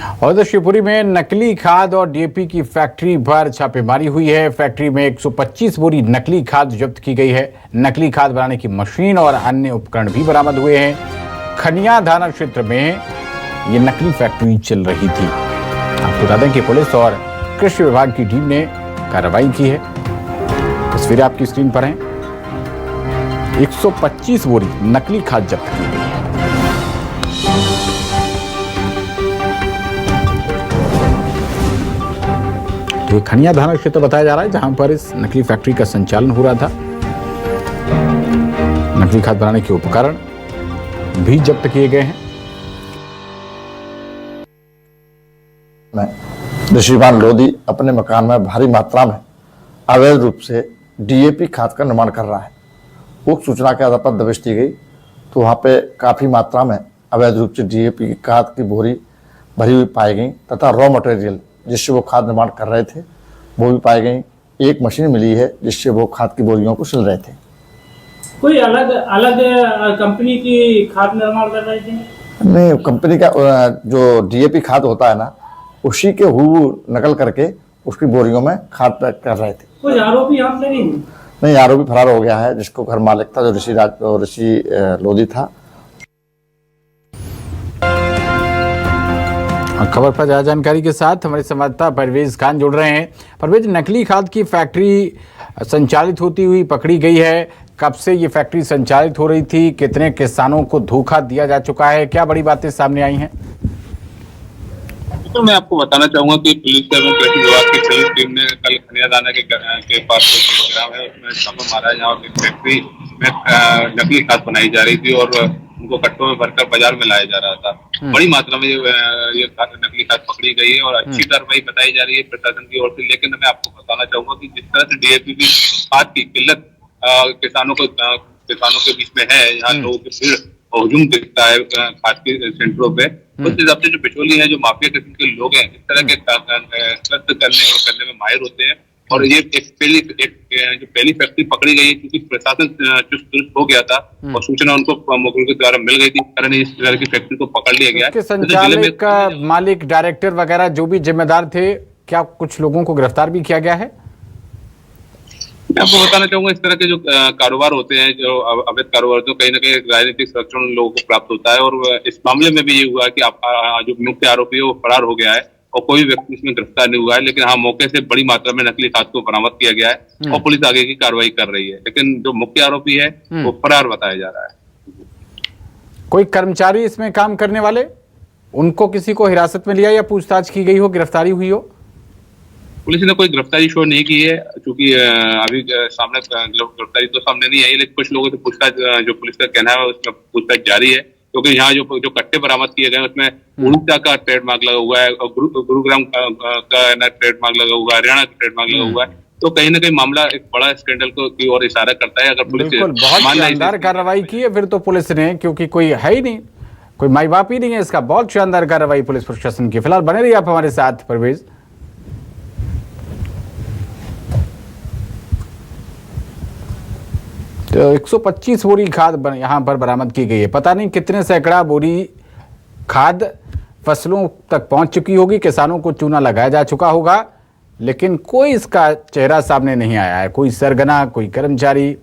और तो शिवपुरी में नकली खाद और डीएपी की फैक्ट्री पर छापेमारी हुई है। फैक्ट्री में 125 बोरी नकली खाद जब्त की गई है। नकली खाद बनाने की मशीन और अन्य उपकरण भी बरामद हुए हैं। खनिया थाना क्षेत्र में ये नकली फैक्ट्री चल रही थी। आपको बता दें कि पुलिस और कृषि विभाग की टीम ने कार्रवाई की है। तस्वीरें आपकी स्क्रीन पर हैं। 125 बोरी नकली खाद जब्त की गई है। तो ये खनिया थाना क्षेत्र बताया जा रहा है, जहां पर इस नकली फैक्ट्री का संचालन हो रहा था। नकली खाद बनाने के उपकरण भी जब्त किए गए हैं। ऋषिवान लोधी अपने मकान में भारी मात्रा में अवैध रूप से डीएपी खाद का निर्माण कर रहा है। उक्त सूचना के आधार पर दबिश दी गई तो वहाँ पे काफ़ी मात्रा में अवैध रूप से डीएपी खाद की बोरी भरी हुई पाई गई तथा रॉ मटेरियल जिससे वो खाद निर्माण कर रहे थे वो भी पाई गई। एक मशीन मिली है जिससे वो खाद की बोरियों को सिल रहे थे। कोई अलग अलग कंपनी की खाद निर्माण कर रहे थे? नहीं, कंपनी का जो डीएपी खाद होता है ना, उसी के नकल करके उसकी बोरियों में खाद पैक कर रहे थे। कोई आरोपी यहाँ पे नहीं, आरोपी फरार हो गया है। जिसको घर मालिक था जो ऋषि लोधी था। खबर पर ज्यादा जानकारी के साथ हमारे संवाददाता परवेज खान जुड़ रहे हैं। परवेज, नकली खाद की फैक्ट्री संचालित होती हुई पकड़ी गई है। कब से ये फैक्ट्री संचालित हो रही थी? कितने किसानों को धोखा दिया जा चुका है? क्या बड़ी बातें सामने आई हैं? तो मैं आपको बताना चाहूंगा कि पुलिस एवं कृषि विभाग की संयुक्त टीम ने कल खनिया थाना के पास एक ग्राम है उसमें छापा मारा है, जहाँ फैक्ट्री में नकली खाद बनाई जा रही थी और उनको कट्टों में भरकर बाजार में लाया जा रहा था। बड़ी मात्रा में ये नकली खाद पकड़ी गई है और अच्छी कार्रवाई बताई जा रही है प्रशासन की ओर से। लेकिन मैं आपको बताना चाहूंगा कि जिस तरह से डीएपी की खाद की किल्लत किसानों के बीच में है, यहाँ लोगों की भीड़ हजूम दिखता है खाद के सेंटरों पे, उस हिसाब से जो बिचौली है, जो माफिया किस्म के लोग हैं, इस तरह के करने में माहिर होते हैं। और ये जो पहली फैक्ट्री पकड़ी गई है, क्योंकि प्रशासन चुस्त दुरुस्त हो गया था और सूचना उनको मुखबिर के द्वारा मिल गई थी, कारण इस तरह की फैक्ट्री को पकड़ लिया गया है। संचालक, मालिक, डायरेक्टर वगैरह जो भी जिम्मेदार थे, क्या कुछ लोगों को गिरफ्तार भी किया गया है? मैं आपको बताना चाहूंगा, इस तरह के जो कारोबार होते हैं, जो अवैध कारोबार, तो कहीं ना कहीं राजनीतिक संरक्षण उन लोगों को प्राप्त होता है। और इस मामले में भी ये हुआ कि जो मुख्य आरोपी है वो फरार हो गया है और कोई व्यक्ति इसमें गिरफ्तार नहीं हुआ है। लेकिन हाँ, मौके से बड़ी मात्रा में नकली खाद को बरामद किया गया है और पुलिस आगे की कार्रवाई कर रही है। लेकिन जो मुख्य आरोपी है वो फरार बताया जा रहा है। कोई कर्मचारी इसमें काम करने वाले, उनको किसी को हिरासत में लिया या पूछताछ की गई हो, गिरफ्तारी हुई हो? पुलिस ने कोई गिरफ्तारी शो नहीं की है, क्योंकि अभी सामने गिरफ्तारी तो सामने नहीं आई। लेकिन कुछ लोगों से पूछताछ, जो पुलिस का कहना है उसमें पूछताछ जारी है, क्योंकि यहाँ जो कट्टे बरामद किए गए उसमें उड़ीसा का ट्रेडमार्क लगा हुआ है और गुरुग्राम का ट्रेडमार्क लगा हुआ है, हरियाणा का ट्रेडमार्क लगा हुआ है। तो कहीं ना कहीं मामला एक बड़ा स्कैंडल की ओर इशारा करता है। अगर पुलिस बहुत शानदार कार्रवाई की है फिर तो पुलिस ने, क्योंकि कोई है ही नहीं, कोई माई बाप ही नहीं है इसका। बहुत शानदार कार्रवाई पुलिस प्रशासन की। फिलहाल बने रहिए आप हमारे साथ परवेज। तो 125 बोरी खाद यहाँ पर बरामद की गई है। पता नहीं कितने सैकड़ा बोरी खाद फसलों तक पहुंच चुकी होगी, किसानों को चूना लगाया जा चुका होगा, लेकिन कोई इसका चेहरा सामने नहीं आया है। कोई सरगना, कोई कर्मचारी,